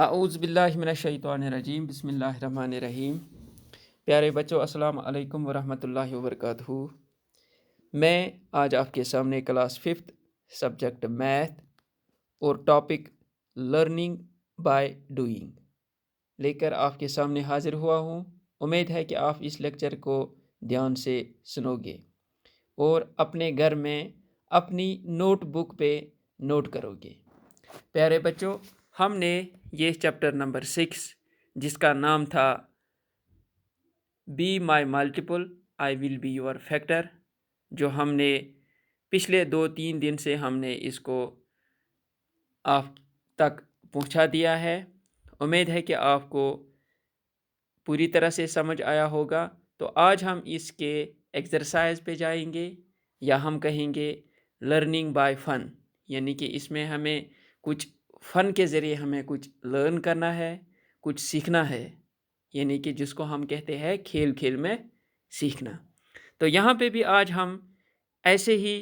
आऊज़ बिल्लाहि मिनश्शैतानिर्रजीम बिस्मिल्लाहिर्रहमानिर्रहीम। प्यारे बच्चों, अस्सलाम वालेकुम वरहमतुल्लाहि वबरकातुहू। मैं आज आपके सामने क्लास 5th सब्जेक्ट मैथ और टॉपिक लर्निंग बाय डूइंग लेकर आपके सामने हाजिर हुआ हूँ। उम्मीद है कि आप इस लेक्चर को ध्यान से सुनोगे और अपने घर में अपनी नोटबुक पे नोट करोगे। प्यारे बच्चों, हमने ये चैप्टर नंबर 6 जिसका नाम था be my multiple I will be your factor, जो हमने पिछले 2-3 दिन से हमने इसको आप तक पहुंचा दिया है। उम्मीद है कि आपको पूरी तरह से समझ आया होगा। तो आज हम इसके एक्सरसाइज पे जाएंगे, या हम कहेंगे लर्निंग बाय फन, यानी कि इसमें हमें कुछ फ़न के ज़रिए हमें कुछ लर्न करना है, कुछ सीखना है, यानी कि जिसको हम कहते हैं खेल खेल में सीखना। तो यहाँ पे भी आज हम ऐसे ही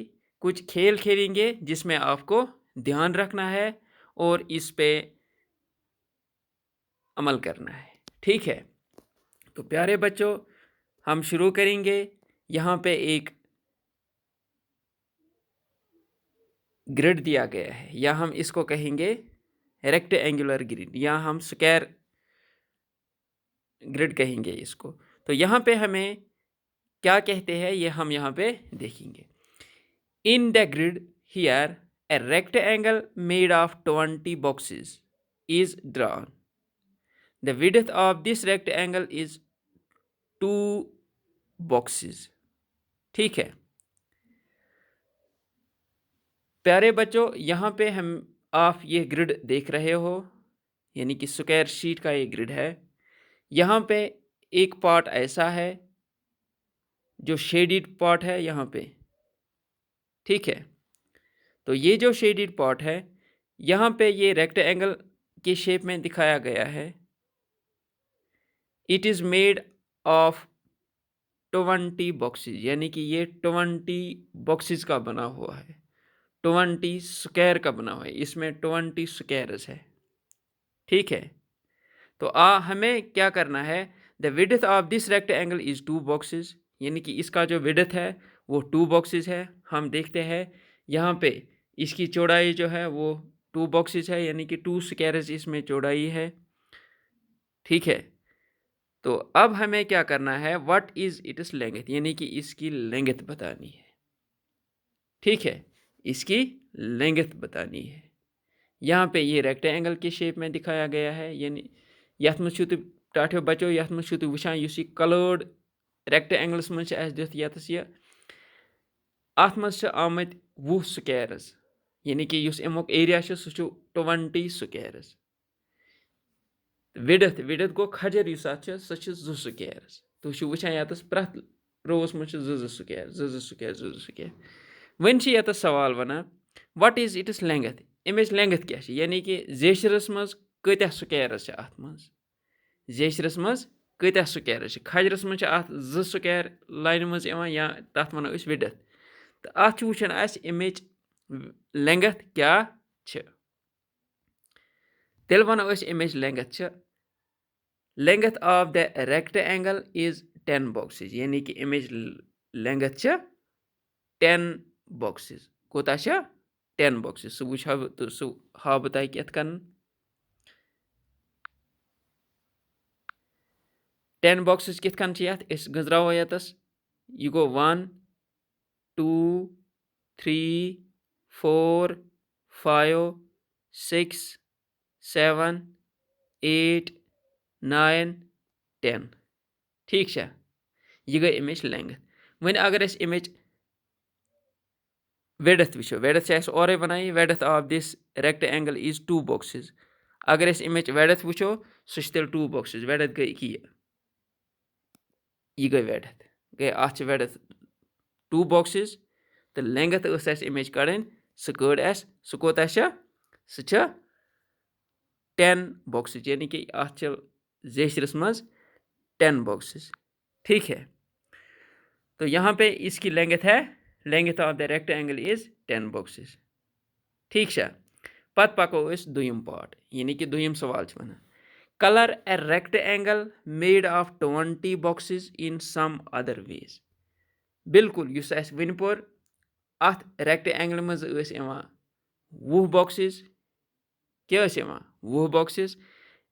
कुछ खेल खेलेंगे जिसमें आपको ध्यान रखना है और इस पे अमल करना है। ठीक है, तो प्यारे बच्चों, हम शुरू करेंगे। यहाँ पे एक ग्रिड दिया गया है, या हम इसको कहेंगे रेक्टेंगुलर ग्रिड, या हम स्क्वायर ग्रिड कहेंगे इसको। तो यहाँ पे हमें क्या कहते हैं ये हम यहाँ पे देखेंगे। In the grid here a rectangle made of 20 boxes is drawn. The width of this rectangle is 2 boxes. ठीक है प्यारे बच्चों, यहाँ पे हम आप ये ग्रिड देख रहे हो, यानी कि स्क्वायर शीट का ये ग्रिड है। यहाँ पे एक पार्ट ऐसा है जो शेडिड पार्ट है यहाँ पे। ठीक है, तो ये जो शेडिड पार्ट है यहाँ पे ये रेक्टेंगल के शेप में दिखाया गया है। It is made of 20 boxes, यानी कि ये 20 बॉक्सेस का बना हुआ है, 20 स्क्वायर का बना हुआ है, इसमें 20 स्क्वायर्स है। ठीक है, तो हमें क्या करना है, the width of this rectangle is 2 boxes, यानी कि इसका जो विड्थ है वो 2 बॉक्सेस है। हम देखते हैं यहाँ पे इसकी चौड़ाई जो है वो 2 बॉक्सेस है, यानी कि 2 स्क्वायर्स इसमें चौड़ाई है। ठीक है, तो अब हमें क्या करना है, व्हाट इज इट्स लेंथ, यानी कि इसकी लेंथ बतानी है। ठीक है, इसकी लेंथ बतानी है। यहाँ पे ये रेक्टेंगल के शेप में दिखाया गया है, यानी यथ मज टाठो बचो यथ मज वुचान युस ये कलर्ड रेक्टेंगल्स मज दिथ यतस ये अथ मज आमत 20 स्क्वायर्स, यानी कि युस अमुक एरिया सह 20 स्क्वायर्स। विड्थ गो खजर युस अथ सह 2 स्क्वायर्स। तुम वुचान यतस प्रथ रोवस मज 2 स्क्वायर 2 स्क्वायर 2 स्क्वायर। वन यतस सवाल वनान व्हाट इज इट्स लेंथ, अमिच लेंथ क्या, यानी कि जेशरस मज कत्या स्क्वायर्स अथ मज, जेशरस मज कत्या स्क्वायर्स, खजरस मज अथ 2 स्क्वायर लाइन मज या तथ वनो अस विड्थ। तो अथ वुचन अमिच लेंथ क्या तेल वनो अमिच length of the rectangle is 10 boxes, यानी कि अमिच लेंथ 10 बॉक्सेस। कोता 10 बॉक्सेस सह वुच तो सह हा बह तह कथ कन 10 बॉक्सेस कित कन गजराव यतस। यह गो 1 2 3 4 5 6 7 8 9 10। ठीक है, यह गई अमिच लेंथ। वन अगर अमिच विड्थ वो, विड्थ और one width of this rectangle is 2 boxes. अगर अमिच विड्थ वो सह तेल 2 बॉक्सेस, विड्थ गई यह गई विड्थ गई अथ विड्थ 2 बॉक्सेस, तो लेंथ अमिच कड़न सह कड़ सह कोता सह 10 बॉक्सेस, यानी कि अथ जेशरस मज 10 बॉक्सेस। ठीक है, तो यहाँ पे इसकी लेंथ है, length of the rectangle is 10 boxes. ठीक है, पत पको अस दोयम पार्ट यानी कि दोयम सवाल वनान colour a rectangle made of 20 boxes in some other ways बिल्कुल युस अस वन पोर अत रेक्टेंगल मज 20 बॉक्सेस क्या 20 बॉक्सेस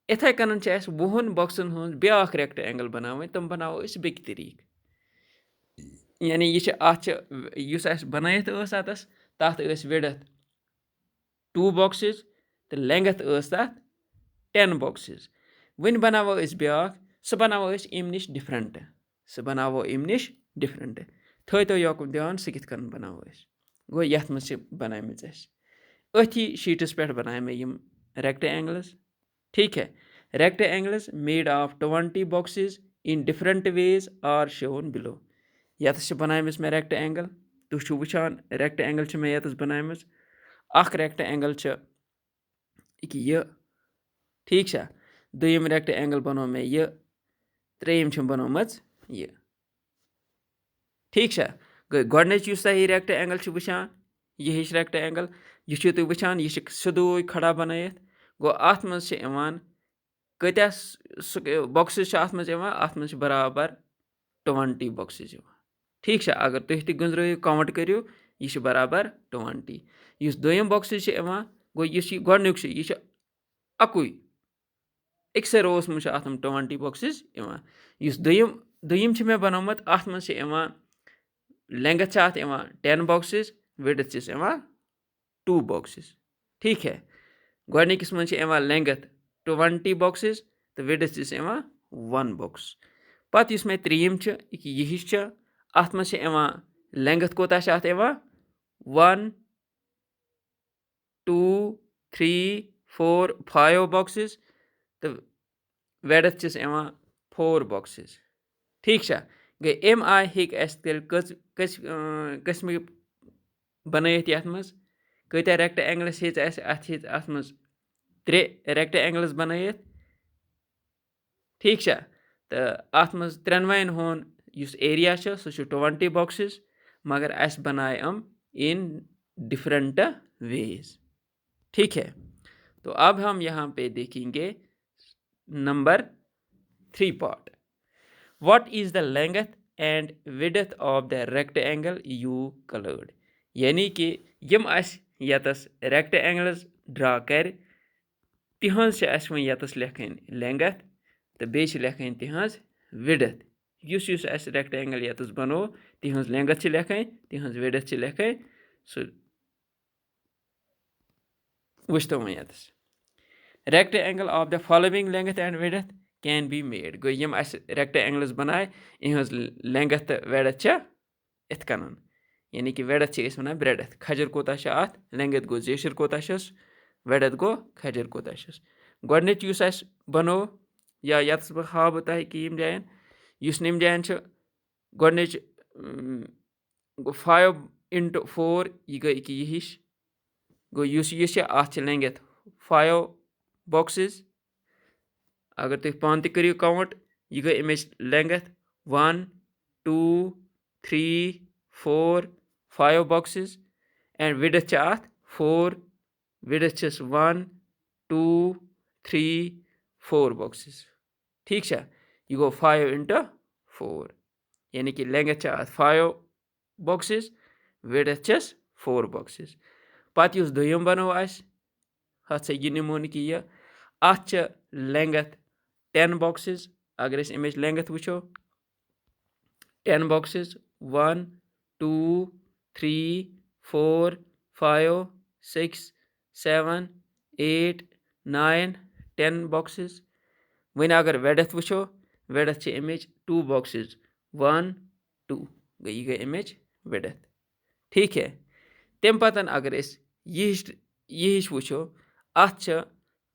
इथे कन 20 बॉक्सन हूँ ब्या रेक्टेंगल बनाव तम बनावो बेक तरीक यानी यह बनात अतस तथ विडथ 2 बॉक्सेस तो लेंगथ तथ 10 बॉक्सेस वन बनावो ब्या सह बनावो अम नश डिफरेंट सह बनावो अम नश डिफरेंट थो योकुन ध्यान सह कित बनावो गो यथ मज बनाम अथी शीटस पे बनाए मे यम रेक्टेंगल्स ठीक है rectangles made of 20 boxes in different ways are shown below यतस बनाम मे रेक्टेंगल तुम वुचान रेक्टेंगल मे यतस बनाम रेक्टेंगल यह ठीक है दोयम रेक्टेंगल बनो मे यह त्रेयम बनोम यह ठीक है गोडनच तुम रेक्टेंगल वुचान यह हिश रेक्टेंगल यह तुम वुचान यह सिदू खड़ा बनात गो अत मज कत्या बॉक्सेस अत मज बराबर 20 बॉक्सेस ठीक है अगर तुम तह गुंजरो काउंट करो यह बराबर 20 इस दोयम बॉक्सेस गो यह गोडनुक यह अकुई अक्सर रोस मज 20 बॉक्सेस इस दोयम मे बनोमुत अत मज लेंगथ 10 बॉक्सेस विड्थ 2 बॉक्सेस ठीक है गोडनिकस मज लेंगथ 20 बॉक्सेस तो विड्थ 1 बॉक्स पत मे त्रीम यह अत मज लेंगथ कोता 1 2 3 4 5 बॉक्सेस तो विड्थ 4 बॉक्सेस ठीक है गई अम आय हेक तेल कस्म बनात ये मज कत्या रेक्टेंगल्स अत मज 3 रेक्टेंगल्स बनात ठीक है तो अत मज 3 हून एरिया सह 20 बॉक्सेस मगर अस बनाए इन डिफरेंट वेज ठीक है तो अब हम यहाँ पे देखेंगे number 3 part what is the length and width of the rectangle you coloured यानी कि यम यतस रेक्टेंगल्स ड्रा कर तिहंज वो यतस लेखन लेंगथ तो बे लेखन तिहंज विड्थ युस रेक्टेंगल यतस बनो तिहंज लेंगथ लेखन तिहंज विड्थ लेखन सो वुचतो वो यतस rectangle of the following length and width can be made गो यम रेक्टेंगल्स बनाए इहंज लेंगथ तो विड्थ इत कन यानी कि विड्थ वन ब्रेडथ खजर कोता अत लेंगथ गो जेशर कोता विड्थ गो खजर कोता गोडनिच युस बनो या यतस बह हाव तह कि यम जायन युस यम जायन गोडनिच गो 5 into 4 यह गई कि यह हिश गो युस अत लेंगथ 5 बॉक्सेस अगर तुम पान तह करियो काउंट यह गई अमिच लेंगथ 1 2 3 4 5 बॉक्सेस एंड विड्थ अत 4 विड्थ 1 2 3 4 बॉक्सेस ठीक है यह गो 5 into 4 यानी कि लेंगथ अत 5 बॉक्सेस विड्थ 4 बॉक्सेस पत युस दोयम बनो हथ सा यह निमोन कि यह अत लेंगथ 10 बॉक्सेस अगर अमिच लेंगथ वुचो 10 बॉक्सेस 1 2 3 4 5 6 7 8 9 10 बॉक्सेस वन अगर विड्थ वुचो विड्थ अमिच 2 बॉक्सेस 1 2 गई गई अमिच विड्थ ठीक है तम पतन अगर यह वुचो अत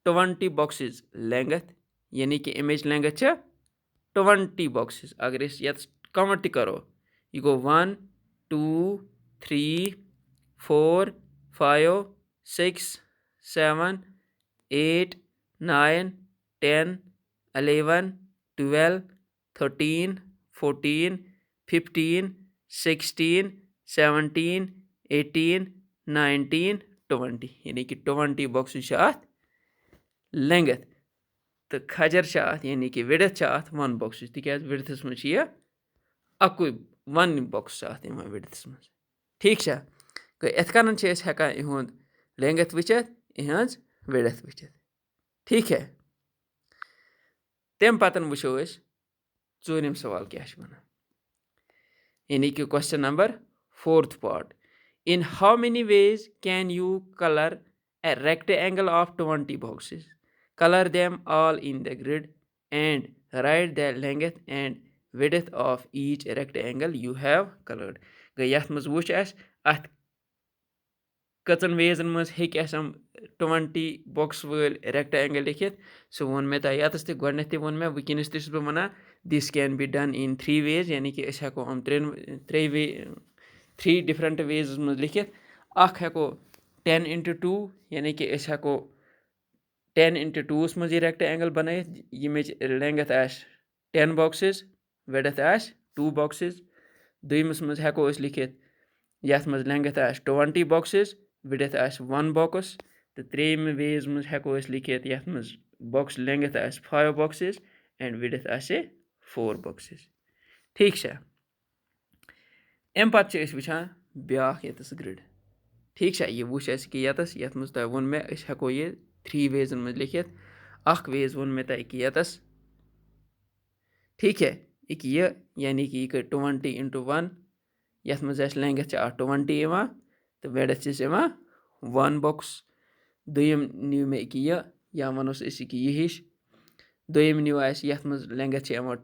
20 बॉक्सेस लेंगथ यानी कि अमिच लेंगथ 20 बॉक्सेस अगर ये काउंट करो यह गो 1 2 3 4 5 6 7 8 9 10 11 12 13 14 15 16 17 18 19 20 यानी कि 20 boxes छ अथ length तो खजर छ अथ यानी कि width छ अथ 1 boxes तिकाज widths में छ ये अकुई 1 box छ अथ यमा widths में ठीक छ इत कन छ अस हेका इहुंद length विचित इहंज width विचित ठीक है तम पतन वुचो अस चूरिम सवाल क्या छ वनान यानी कि question number 4th part in how many ways can you color a rectangle of 20 boxes color them all in the grid and write the length and width of each rectangle you have colored गई यथ मज वुच अस अथ कचन वेजन मज हेक Assam 20 box वल rectangle लिखित सो वोन मे तह यतस ते गोडनेथ ते वोन मे वकिनस ते छुस वना this can be done in 3 ways यानी कि अस हेको हम 3 डिफरेंट वेज मज लिखित अख हेको 10 into 2 यानी कि अस हेको 10 into 2 मज ये रेक्टेंगल बनैत यमिच लेंथ आस 10 बॉक्सेस विड्थ आस 2 बॉक्सेस दुइमस मज हेको अस लिखित यथ मज लेंथ आस 20 बॉक्सेस विड्थ आस 1 बॉक्स तो त्रेम वेज मज हेको अस लिखित यथ मज बॉक्स लेंथ आस 5 बॉक्सेस एंड विड्थ आस 4 बॉक्सेस ठीक छ एम पत छ अस वुचान ब्याख यतस ग्रिड ठीक छ ये वुच अस कि यतस यथ मज तह वोन मे अस हेको ये 3 वेजन मज लिखित अख वेज वोन मे तह कि यतस ठीक है एक ये यानी कि 20 into 1 यथ मज अस लेंथ छ 20 यवा तो विड्थ छ यवा 1 बॉक्स दुयम न्यू मे कि ये या वनोस अस कि ये हिश दुयम न्यू अस यथ मज लेंथ छ यवा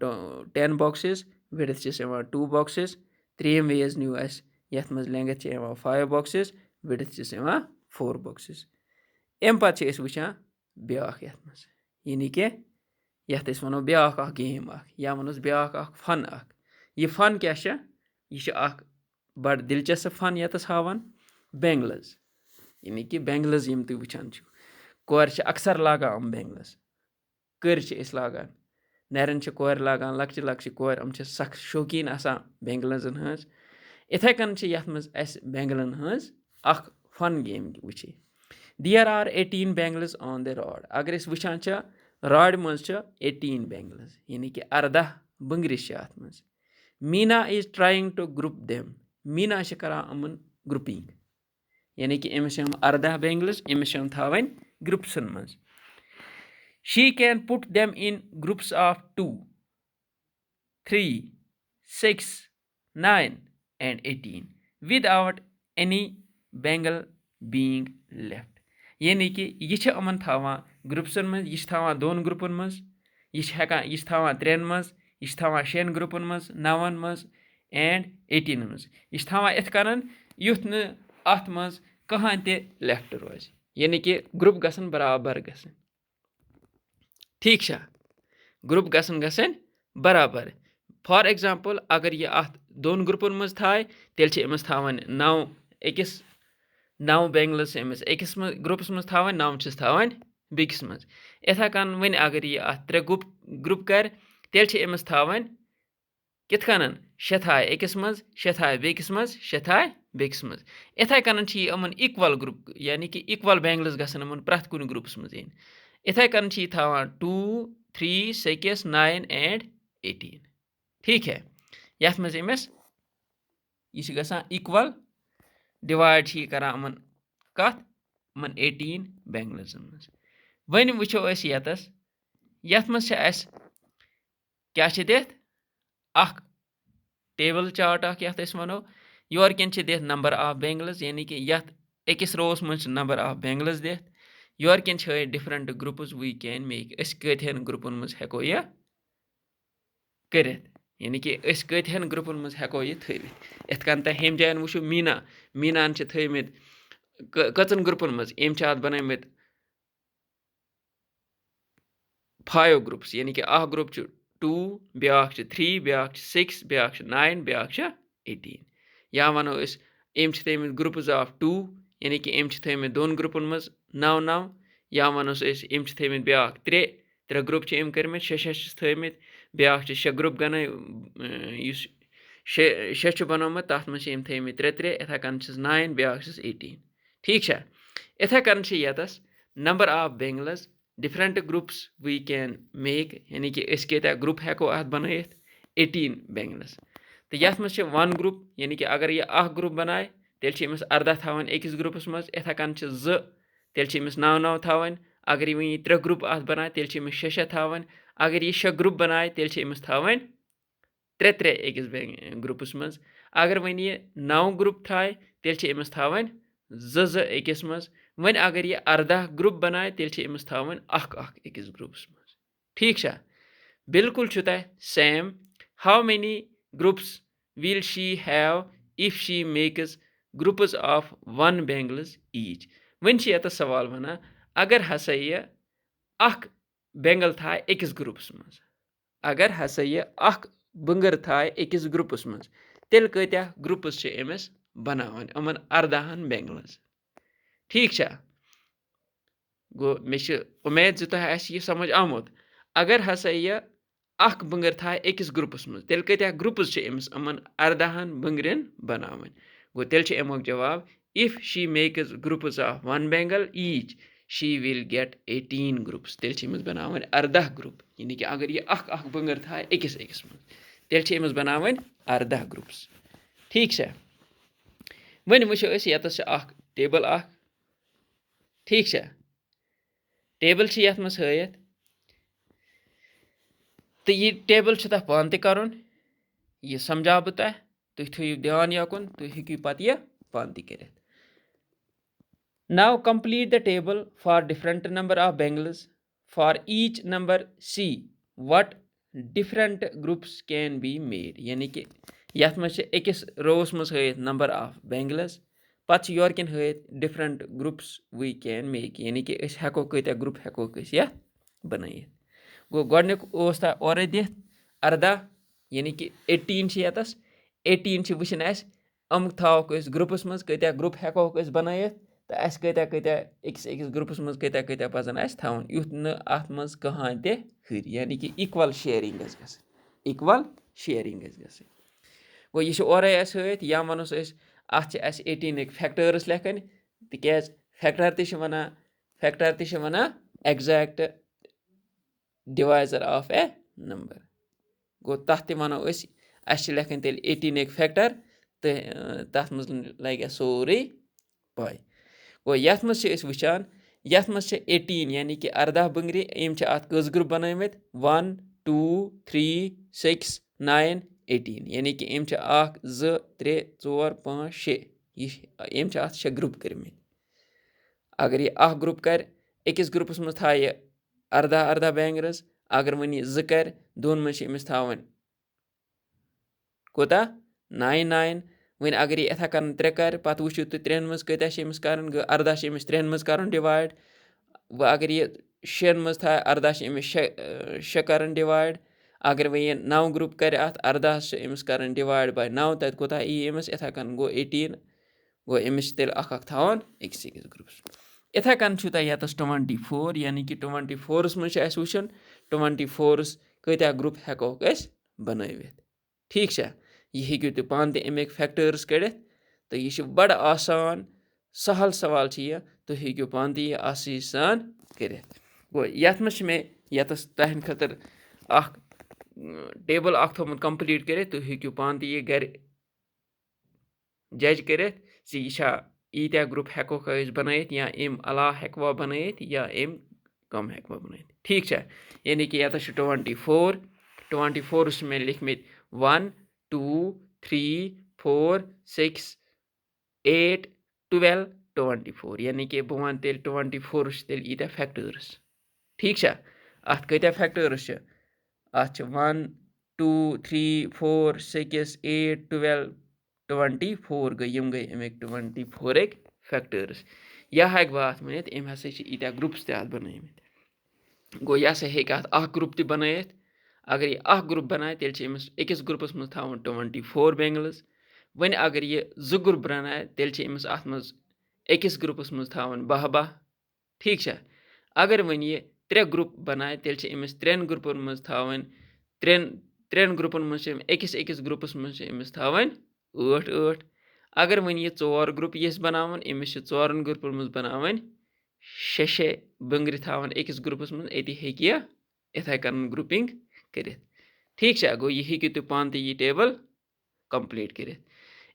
10 बॉक्सेस विड्थ छ यवा 2 बॉक्सेस त्रेम वेज न्यू अस यथ मज लेंथ छ यवा 5 बॉक्सेस विड्थ छ यवा 4 बॉक्सेस एम पत छ अस वुचान ब्याख यथ मज यानी कि यथ अस वनो ब्याख अख गेम अख या वनोस ब्याख अख फन अख ये फन क्या छ ये छ अख बड़ दिलचस्प फन यतस हावन बेंगल्स यानी कि बेंगल्स यम तु वुचान छ कोर छ अक्सर लागान हम बेंगल्स कर छ इस लागान नरन छ कोर लागान लक्च लक्च कोर हम छ सख शौकीन आसान बेंगल्सन हंस इथे कन छ यथ मज अस बेंगलन हंस अख फन गेम वुचे there are 18 bangles on the rod अगर इस वुचान छ रॉड मज छ 18 बेंगल्स यानी कि 18 बंगरिश छ अथ मज Meena is trying to group them Meena छ करा अमन ग्रुपिंग यानी कि अमिस हम 18 बेंगल्स अमिस हम थावन ग्रुप्सन मज she can put them in groups of 2 3 6 9 and 18 without any bengal being left यानी कि यह छ अमन थावान ग्रुप्सन मज यह थावान दोन ग्रुपन मज यह हेकान यह थावान 3 मज यह थावान 6 ग्रुपन मज 9 मज एंड 18 मज यह थावान इत कन युथ न अथ मज कहान ते लेफ्ट रोज यानी कि ग्रुप गसन बराबर गसन ठीक छ ग्रुप गसन बराबर फॉर एग्जांपल अगर ये अथ दोन ग्रुपन मज थाय तेल छ अमस थावन 9 एकस 9 बेंगल्स अमस एकस ग्रुपस मज थावन 9 छस थावन बिकस मज इथा कन वन अगर ये अथ 3 ग्रुप कर तेल छ अमस थावन कित कनन 6 थाय एकस मज 6 थाय बिकस मज 6 थाय बिकस मज इथा कन छ अमन इक्वल ग्रुप यानी कि इक्वल बेंगल्स गसन अमन प्रथ कुन ग्रुपस मज इन इथा कन छ थावन 2 3 6 9 एंड 18 ठीक है यथ मज अमस यह गसान इक्वल डिवाइड छी करा अमन कथ अमन 18 बेंगल्स मज वन वुचो अस यतस यथ मज अस क्या छ दित अख टेबल चार्ट अख यथ अस वनो योर किन छ दित नंबर ऑफ बेंगल्स यानी कि यथ एकस रोस मज नंबर ऑफ बेंगल्स दित योर किन छ different groups we can make अस कथन ग्रुपन मज हेको ये करित यानी कि अस कथन ग्रुपन मज हेको ये थवित इत कन त हेम जायन वुचो मीनान छ थमित कचन ग्रुपन मज एम छ अत बनमित 5 ग्रुप्स यानी कि अह ग्रुप छ 2 ब्याख छ 3 ब्याख छ 6 ब्याख छ 9 ब्याख छ 18 या वनो अस एम छ थमित ग्रुप्स ऑफ 2 यानी कि एम छ थमित दोन ग्रुपन मज 9 9 या वनोस अस एम छ थमित ब्याख 3 ग्रुप छ एम करमित 6 6 थमित ब्याख छ 6 ग्रुप गन युस 6 छ बनोमत तथ मज एम थमित 3 3 इथा कन छ 9 ब्याख छ 18 ठीक छ इत्थै कन छ यतस number of bangles different groups we can make यानी कि अस क्या ग्रुप हेको अत बनयित 18 बेंगल्स तो यथ मज वन ग्रुप यानी कि अगर यह अख ग्रुप बनाए तेल अमिस 18 थवन अकिस ग्रुपस मज इत्थै कन छ 2 तेल अमिस 9 थवन अगर वह 3 ग्रुप अत बनाए तेल अमिस 6 थवन अगर यह 6 ग्रुप बनाए तेल अमिस थवन 3 अकिस ग्रुपस मज अगर वन यह 9 ग्रुप थाय तेल अमिस थवन 2 अकिस मज वन अगर यह 18 ग्रुप बनाए तेल अमिस थवन अख अकिस ग्रुपस मज ठीक छा बिल्कुल छु तह same how many groups will she have if she makes groups of 1 bangles each one यत सवाल वना अगर हसा यह अख बेंगल थाय अकिस ग्रुपस मज अगर हसा यह अख बंगर थाय अकिस ग्रुपस मज तेल कत्या ग्रुपस छ अमिस बनावन अमन 18 बेंगल्स ठीक छा गो मे उम्मीद जो तह यह समझ आमुत अगर हसा यह अख बंगर थाय अकिस ग्रुपस मज तेल कत्या ग्रुपस छ अमिस अमन 18 बंगरन बनावन गो तेल छ अमुक जवाब if she makes groups of 1 Bengal each she will get 18 groups तेल छ अमिस बनावन 18 ग्रुप यानी कि अगर यह अख बंगर थाय अकिस मज तेल छ अमिस बनावन 18 ग्रुप्स ठीक छा वन वुचो अस यतस अख टेबल अख ठीक छा टेबल छ यथ मज हयत तो यह टेबल छ तह पान तह करन यह समझा बह तह तुम थो ध्यान यकुन तुम हेकु पत यह पान तह करित now complete the table for different number of bangles for each number see what different groups can be made यानी कि यथ मज अकिस रोवस मज हयत नंबर ऑफ बेंगल्स पत योर किन हयत different groups we can make यानी कि अस हेको कत्या ग्रुप हेको अस यह बनयित गो गोडनिक ओस तह और दित 18 यानी कि 18 यतस 18 वुचन अस अम थावक अस ग्रुपस मज कत्या ग्रुप हेको अस बनयित तो अस कत्या अकिस ग्रुपस मज कत्या पजन अस थावन युथ न अत मज कहां ते हर यानी कि इक्वल शेयरिंग इक्वल शेयरिंग गो यह और अस हयत या वनोस अत 18 फैक्टर्स लेखन तिकाज फैक्टर तह वना exact divisor of a number गो तथ तह वनो अस लेखन तेल 18 फैक्टर तो तथ मज लगे सोरे पाई गो यथ मज वुचान यथ मज 18 यानी कि 18 बंगरी यम अत कस ग्रुप बनमित 1 2 3 6 9 18 यानी कि यम 1 2 3 4 5 6 यम अत 6 ग्रुप करमित अगर यह अख ग्रुप कर अकिस ग्रुपस मज था यह 18 बेंगल्स अगर वन यह 2 कर दोन मज अमिस थावन कोता 9 9 वन अगर यह इथा कर 3 कर पत वुचो तुम 3 मज कत्या अमिस कर 18 अमिस 3 मज कर डिवाइड व अगर यह 6 मज था 18 अमिस 6 कर डिवाइड अगर वह यह 9 ग्रुप कर अत 18 अमिस कर डिवाइड बाय 9 तत कोता यी अमिस इथा कन गो 18 गो अमिस तेल अख थावन अकिस ग्रुपस इथा कन छु तह यतस 24 यानी कि 24 मज अस वुचन 24 कत्या ग्रुप हेको अस बनयित ठीक छा यह हेकु तुम पान तह अमिक फैक्टर्स कड़ित तो यह बड़ आसान सहल सवाल यह तुम हेकु पान तह यह आसानी सान करित गो यथ मज मे यतस तहन खतर अख टेबल अख थोमुत कंप्लीट करित तुम हेकु पान तह यह घर जज करित यह ईत्या ग्रुप हेको अस बनयित या अम अलाव हेकवा बनयित या अम कम हेकवा बनयित ठीक छा यानी कि यतस 24 में लिखमित 1 2 3 4 6 8 12 24 यानी कि बह वन तेल 24 तेल ईत्या फैक्टर्स ठीक छा अत कत्या फैक्टर्स अत 1 2 3 4 6 8 12 24 गई यम गई अमिक 24 फैक्टर्स यह हेक बह अत वनित अम हसा ईत्या ग्रुप्स तह बनयित गो यह हेक अत अख ग्रुप तह बनयित अगर यह अख ग्रुप बनाए तेल अमिस अकिस ग्रुपस मज थावन 24 बेंगल्स वन अगर यह 2 ग्रुप बनाए तेल अमिस अत मज अकिस ग्रुपस मज थावन 12 ठीक छा अगर वन यह 3 ग्रुप बनाए तेल अमिस 3 ग्रुपन मज थावन 3 ग्रुपन मज अकिस ग्रुपस मज अमिस थावन 8 8 अगर वन ये 4 ग्रुप यस बनावन अमिस 4 ग्रुपन मज बनावन 6 बंगरि थावन अकिस ग्रुपस मज अति हेकि यह इथे कन ग्रुपिंग करित ठीक है गो यह हेकि तु पान ये टेबल कंप्लीट करित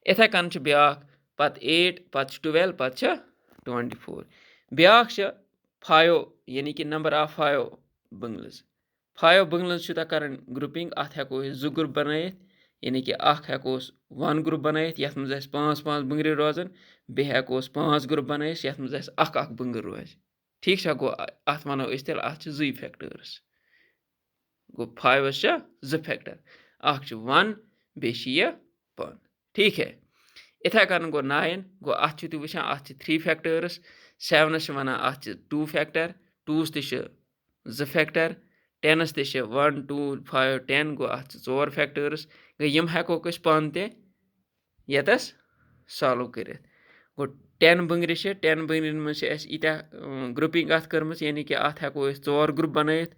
इथे कन ब्याक पत 8 पत 12 पत 24 ब्याक 5 यानी कि नंबर ऑफ 5 बंगल्स 5 बंगल्स कर ग्रुपिंग अत हेको 2 ग्रुप बनाइथ यानी कि हेकोस 1 ग्रुप बनाइथ यथ मज 5 बंगरि रोजन बे हेकोस 5 ग्रुप बनाइथ यथ मज अख बंगर रोज ठीक है गो अत वनो तेल अत 2 फैक्टर्स गो 5 2 फैक्टर अख 1 बे यह पान ठीक है इथे कन गो 9 गो अत तु वुचान अत 3 फैक्टर्स 7 वन अत 2 फैक्टर 2 2 फैक्टर 10 ते 1 2 5 10 गो अत 4 फैक्टर्स गई यम हेको पान ते यतस सॉल्व करित गो 10 बंगरि 10 बंगरिन मज इत्या ग्रुपिंग अत कर्मस यानी कि अत हेको 4 ग्रुप बनाइथ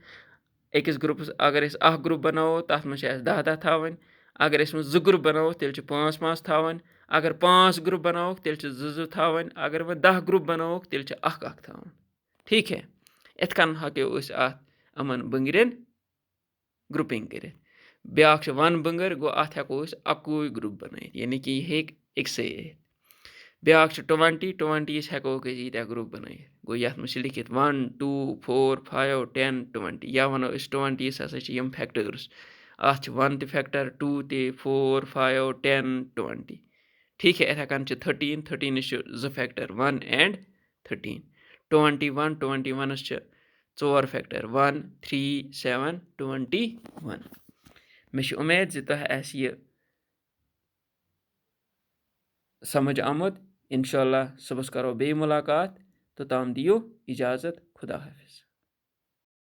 अकिस ग्रुपस अगर अख ग्रुप बनावो तथ मज 10 10 थावन अगर 2 ग्रुप बनावो तेल 5 5 थावन अगर 5 ग्रुप बनावो तेल 2 2 थावन अगर वह 10 ग्रुप बनावो तेल अख थावन ठीक है इत कन हको अत अमन बंगरिन ग्रुपिंग करित ब्याक 1 बंगर गो अत हेको 21 ग्रुप बनाइथ यानी कि यह हेक अक्से ब्याक 20 हेको इत्या ग्रुप बनाइथ गो यथ मज लिखित 1 2 4 5 10 20 या वनो 20 हसा यम फैक्टर्स अत 1 ते फैक्टर 2 ते 4 5 10 20 ठीक है इथे कन 13 2 फैक्टर 1 एंड 13 21 4 फैक्टर 1 3 7 21 मे उम्मीद तुह यह समझ आमुत इंशाल्लाह सुबह करो बे मुलाकात तो ताम दियो इजाज़त खुदा हाफिज।